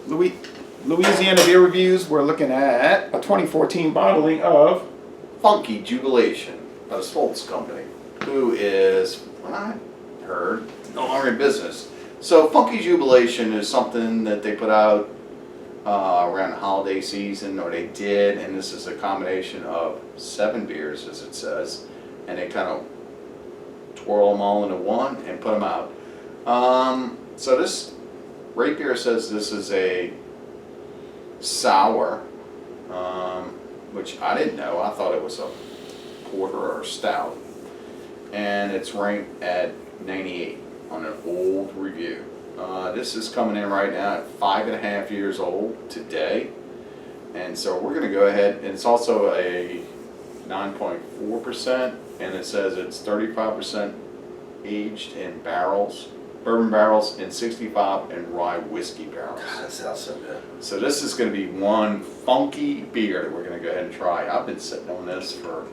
Louisiana Beer Reviews. We're looking at a 2014 bottling of Funky Jewbelation by the Shmaltz company, who is, when I heard, no longer in business. So Funky Jewbelation is something that they put out around the holiday season, or they did, and this is a combination of 7 beers, as it says, and they kind of twirl them all into one and put them out. So this rate beer says this is a sour, which I didn't know. I thought it was a porter or a stout, and it's ranked at 98 on an old review. This is coming in right now at 5.5 years old today, and so we're going to go ahead, and it's also a 9.4%, and it says it's 35% aged in barrels, bourbon barrels, and 65 in rye whiskey barrels. God, that sounds so good. So this is going to be one funky beer that we're going to go ahead and try. I've been sitting on this for,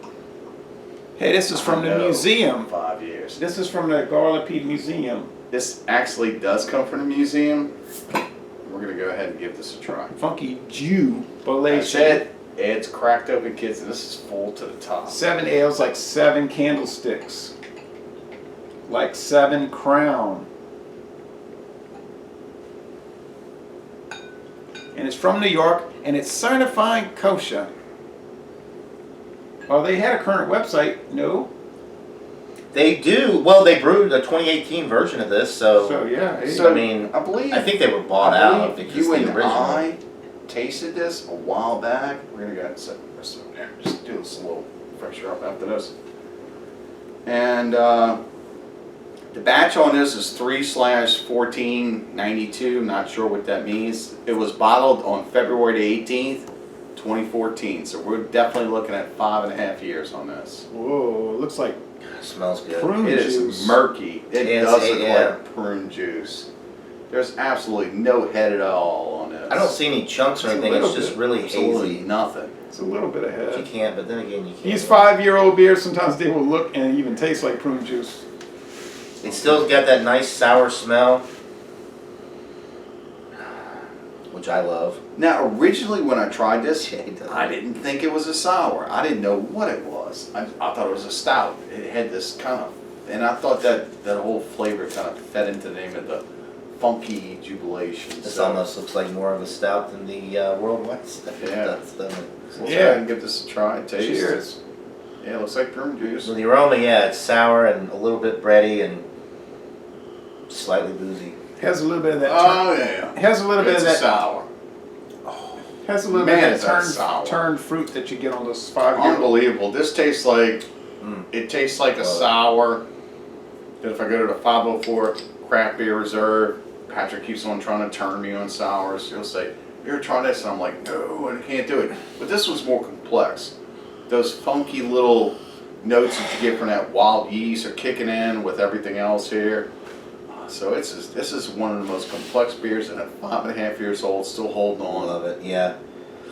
Hey, this is from the museum. 5 years. This is from the Garlic Peak Museum. This actually does come from the museum. We're going to go ahead and give this a try. Funky That's Jewbelation. it. It's cracked open, kids, and this is full to the top. 7 ales like 7 candlesticks. Like 7 crown. And it's from New York, and it's certified kosher. Well, they had a current website. No. They do. Well, they brewed a 2018 version of this, So yeah. So, I mean, I believe I think they were bought out because you the and original. I tasted this a while back. We're gonna go ahead and set this up there. Just do this a little fresher up after this. And the batch on this is 3/1492. Not sure what that means. It was bottled on February the 18th, 2014. So we're definitely looking at 5.5 years on this. Whoa, it looks like It smells good. prune It juice. is murky. It Yes, does look yeah. like prune juice. There's absolutely no head at all on this. I don't see any chunks or It's a anything. It's little just bit. really Absolutely hazy. nothing. It's a little bit You ahead. can't, but then again, you can't. These 5-year-old beers, sometimes they will look and even taste like prune juice. It's still got that nice sour smell, which I love. Now, originally when I tried this, Yeah, it does. I didn't think it was a sour. I didn't know what it was. I thought it was a stout. It had this kind of, and I thought that whole flavor kind of fed into the name of the Funky Jewbelation. This So, almost looks like more of a stout than the worldwide stuff. Yeah. Doesn't it? so let's Yeah. go ahead and give this a try. Taste. Cheers. Yeah, it looks like prune juice. So the aroma, yeah, it's sour and a little bit bready and slightly boozy. Has a little bit of that. Oh yeah. Has a little bit It's of a that. sour. Has a little Man, bit is of that that sour. turned fruit that you get on those 5-year-old. Unbelievable. This tastes like, Mm. it tastes like a Love it. sour that if I go to the 504 Craft Beer Reserve, Patrick keeps on trying to turn me on sours. He'll say, "You ever try this?" And I'm like, "No, I can't do it." But this was more complex. Those funky little notes that you get from that wild yeast are kicking in with everything else here. So this is one of the most complex beers, and at 5.5 years old, still holding I on. love it, yeah.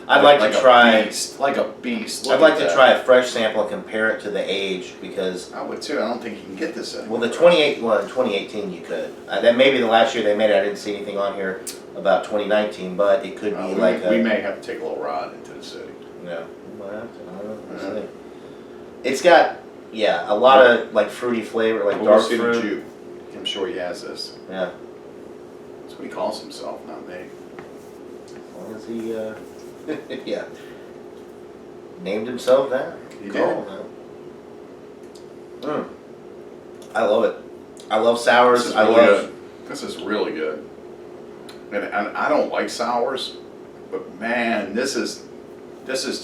I'd like to try. a beast, like a beast. Look I'd like at to that. try a fresh sample and compare it to the age because I would too. I don't think you can get this in. well, in 2018 you could. That may be the last year they made it. I didn't see anything on here about 2019, but it could be like we a. may have to take a little ride into the city. Yeah. Might have to, I don't know. We'll see. It's got a lot of like fruity flavor, like We'll dark see the fruit. Jew. I'm sure he has this. Yeah. That's what he calls himself, not me. As long as he, yeah, named himself that. He Cool, man. I love it. I love sours. This is I really love. good. This is really good. And I don't like sours, but man, this is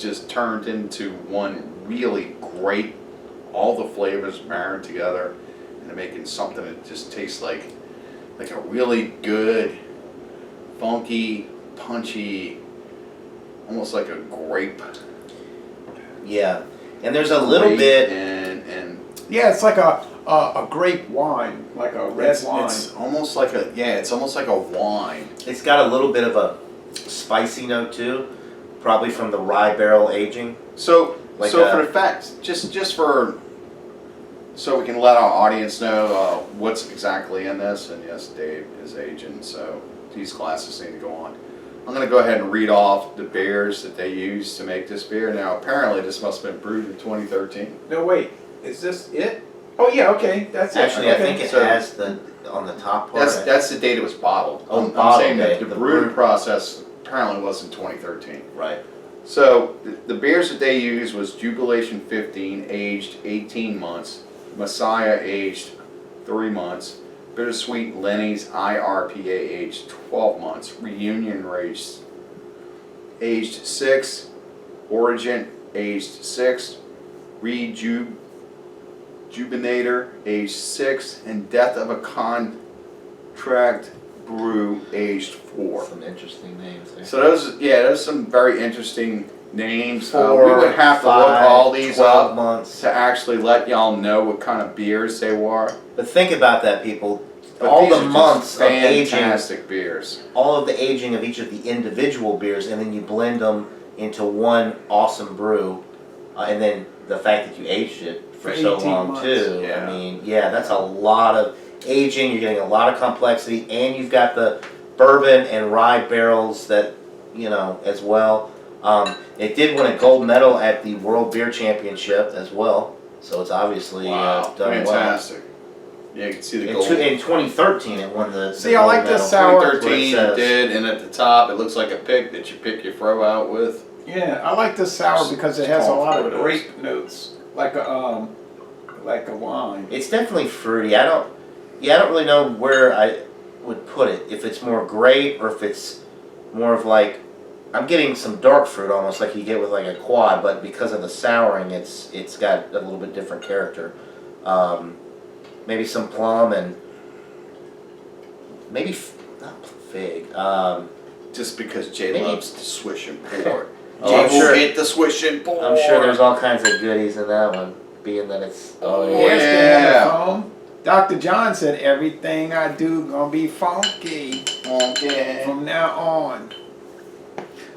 just turned into one really great. All the flavors married together and making something that just tastes like a really good, funky, punchy, almost like a grape. Yeah, and there's a little bit. and Yeah, it's like a grape wine, like a red wine. it's almost like it's almost like a wine. It's got a little bit of a spicy note too, probably from the rye barrel aging. So Like for the fact, just for so we can let our audience know what's exactly in this, and yes, Dave is aging, so these classes need to go on. I'm going to go ahead and read off the beers that they used to make this beer. Now, apparently, this must have been brewed in 2013. No, wait. Is this it? Oh, yeah, okay. That's it. Actually, I Okay. think it So- has the, on the top part. That's the date it was bottled. Oh, I'm bottled saying that date. the The brewing brew- process apparently was in 2013. Right. So the beers that they used was Jewbelation 15, aged 18 months, Messiah aged 3 months, Bittersweet Lenny's IRPA aged 12 months, Reunion aged 6, Origin aged 6, Rejuvenator aged 6, and Death of a Contract Brew aged 4. Some interesting names there. So those some very interesting names. We 4, would have to 5, look all these 12 up months. to actually let y'all know what kind of beers they were. But think about that, people. But All these the are just months of aging, fantastic beers. all of the aging of each of the individual beers, and then you blend them into one awesome brew, and then the fact that you aged it for For so 18 long months. too. Yeah. I mean, yeah, that's a lot of aging. You're getting a lot of complexity, and you've got the bourbon and rye barrels that as well. It did win a gold medal at the World Beer Championship as well, so it's obviously Wow, done fantastic. Yeah, you can see the well. gold. In 2013, it won the See, the I gold like this medal. sour. 2013 That's what it it says. did, and at the top it looks like a pick that you pick your throw out with. Yeah, I like this sour because it has a lot of It's grape notes, like a wine. It's definitely fruity. I don't really know where I would put it. If it's more grape or if it's more of like, I'm getting some dark fruit almost like you get with like a quad, but because of the souring, it's got a little bit different character. Maybe some plum and maybe not fig. Just because Jay Maybe- loves to swish and pour. Oh, Jay I'm will sure- hit the swish and pour. I'm sure there's all kinds of goodies in that one, being that it's. Oh, Here's yeah. the phone. Dr. John said everything I do gonna be funky Okay. from now on.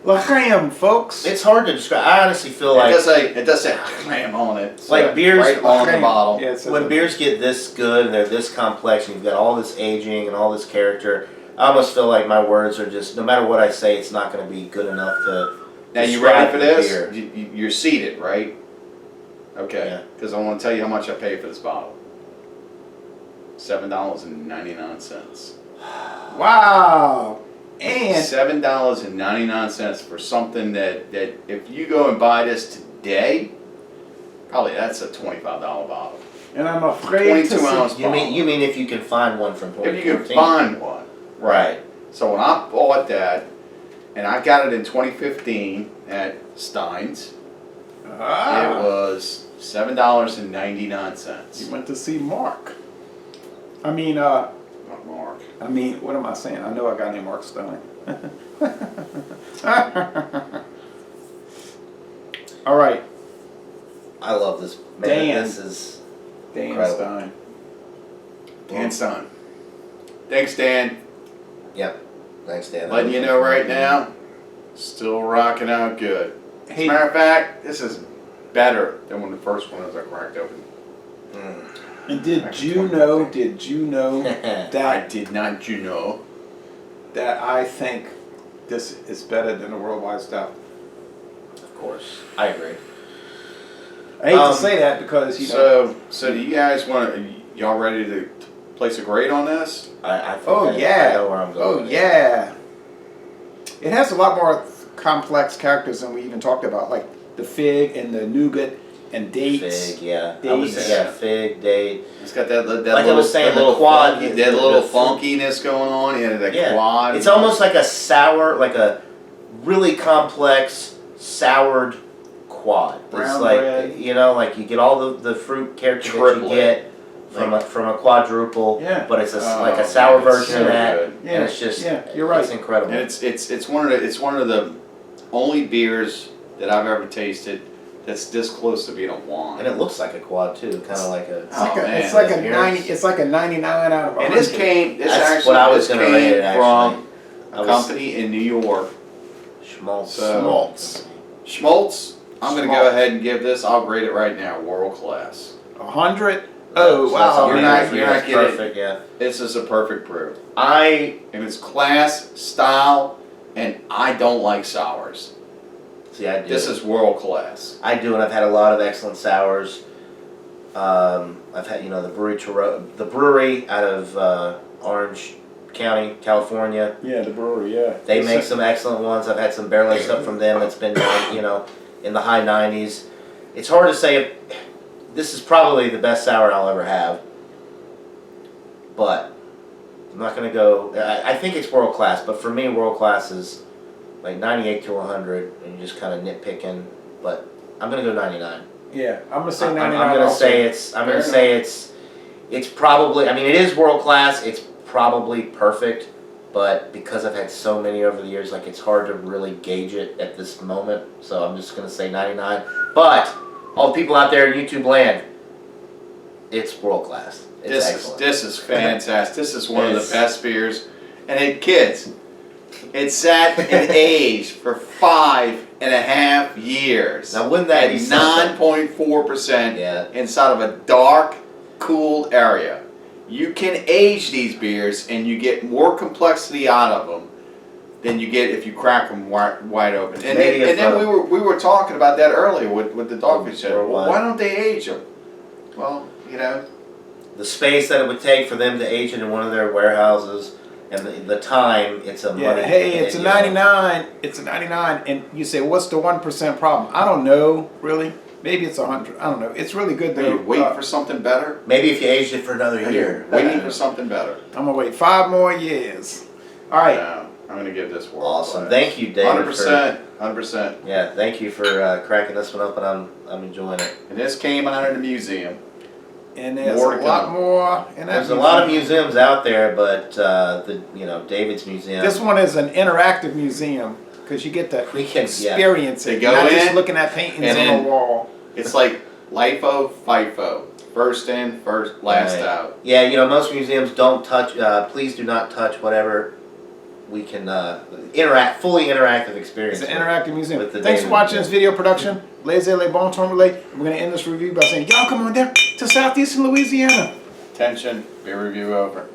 L'chaim, folks. It's hard to describe. I honestly feel It like does say clam on it. Like so beers- right on the L'chaim. bottle. Yeah, it says when it. beers get this good and they're this complex and you've got all this aging and all this character, I almost feel like my words are just, no matter what I say, it's not going to be good enough to. Now you ready for describe the this? beer. You're seated, right? Okay. Yeah. Because I want to tell you how much I paid for this bottle. $7.99. Wow. And $7.99 for something that if you go and buy this today, probably that's a $25 bottle. I'm afraid 22 to ounce say, You mean if you can find one from If 2014? you can find one. Right. So when I bought that, and I got it in 2015 at Stein's, it was $7.99. You went to see Mark. I mean, Not Mark. what am I saying? I know a guy named Mark Stein. All right, I love this. Man, Dan. this is. Dan Incredible. Stein. Dan Stein. Thanks, Dan. Yep. Thanks, Dan. Letting you know right now, still rocking out good. As a Hey, matter of fact, this is better than when the first one was I cracked open. Mm. and did you know I that did not, you know. that I think this is better than the worldwide stuff? Of course, I agree. I hate to say that because So do you guys want to? Y'all ready to place a grade on this? I think Oh, I yeah. know where I'm going. Oh with it. yeah. It has a lot more complex characters than we even talked about, like the fig and the nougat and dates. Fig, yeah. I was, Dates. yeah, fig, date. It's got that Like little, I was saying, that the little quad, funky, the- that the little fruit- funkiness going on. Yeah, that Yeah. quad. It's almost like a sour, like a really complex soured quad. It's Brown like bread. like you get all the fruit character that Triplet. you get from a quadruple, Yeah. but it's Oh, like a sour man, it's version so of that, good. Yeah, and it's just you're right. It's incredible. And it's one of the only beers that I've ever tasted that's this close to being a wine. And it looks like a quad too, kind of like a. It's like Oh, a, man, it's like a appearance. 90. It's like a 99 out of 100. And this That's actually what I was this gonna rate it, came from I a was- company in New York, Schmaltz. So- Schmaltz. I'm going to go Schmaltz. ahead and give this. I'll grade it right now. World class. 100. Oh So wow! that's You're amazing. not That's getting- perfect. Yeah. This is a perfect brew. I And it's class, style, and I don't like sours. See, I do. This is world class. I do, and I've had a lot of excellent sours. I've had, the brewery out of Orange County, California. Yeah, the brewery. Yeah. They make some excellent ones. I've had some barrel-aged stuff from them that's been, in the high 90s. It's hard to say if this is probably the best sour I'll ever have, but I'm not gonna go. I think it's world class, but for me, world class is like 98 to 100, and you're just kind of nitpicking. But I'm gonna go 99. Yeah, I'm gonna say I'm 99. gonna also. say it's. I'm gonna say it's probably. I mean, it is world class. It's probably perfect, but because I've had so many over the years, like it's hard to really gauge it at this moment. So I'm just gonna say 99. But all the people out there in YouTube land, it's world class. It's excellent. This is fantastic. This is one of the best beers. And hey, kids, it sat and aged for 5.5 years. Now, wouldn't that be something? 9.4% inside of a dark, cool area. You can age these beers and you get more complexity out of them than you get if you crack them wide open. And then we were talking about that earlier with the Dogfish Head. Well, why don't they age them? Well, the space that it would take for them to age it in one of their warehouses and the time, it's a money. Hey, it's a 99. It's a 99, and you say, what's the 1% problem? I don't know, really. Maybe it's 100. I don't know. It's really good though. Wait for something better. Maybe if you aged it for another year. Waiting for something better. I'm gonna wait 5 more years. All right. Yeah, I'm gonna give this world. Awesome. Thank you, David. 100%. 100%. Yeah, thank you for cracking this one up, and I'm enjoying it. And this came out of the museum. And there's a lot more. There's a lot of museums out there, but David's museum. This one is an interactive museum because you get to experience it. Go not in, just looking at paintings on the wall. It's like LIFO, FIFO. First in, first, last out. Yeah, most museums don't touch. Please do not touch whatever we can fully interactive experience. It's an interactive museum. With the Thanks for watching this video production. Laissez-les bon temps relais. We're going to end this review by saying, y'all come on down to southeastern Louisiana. Attention, beer review over.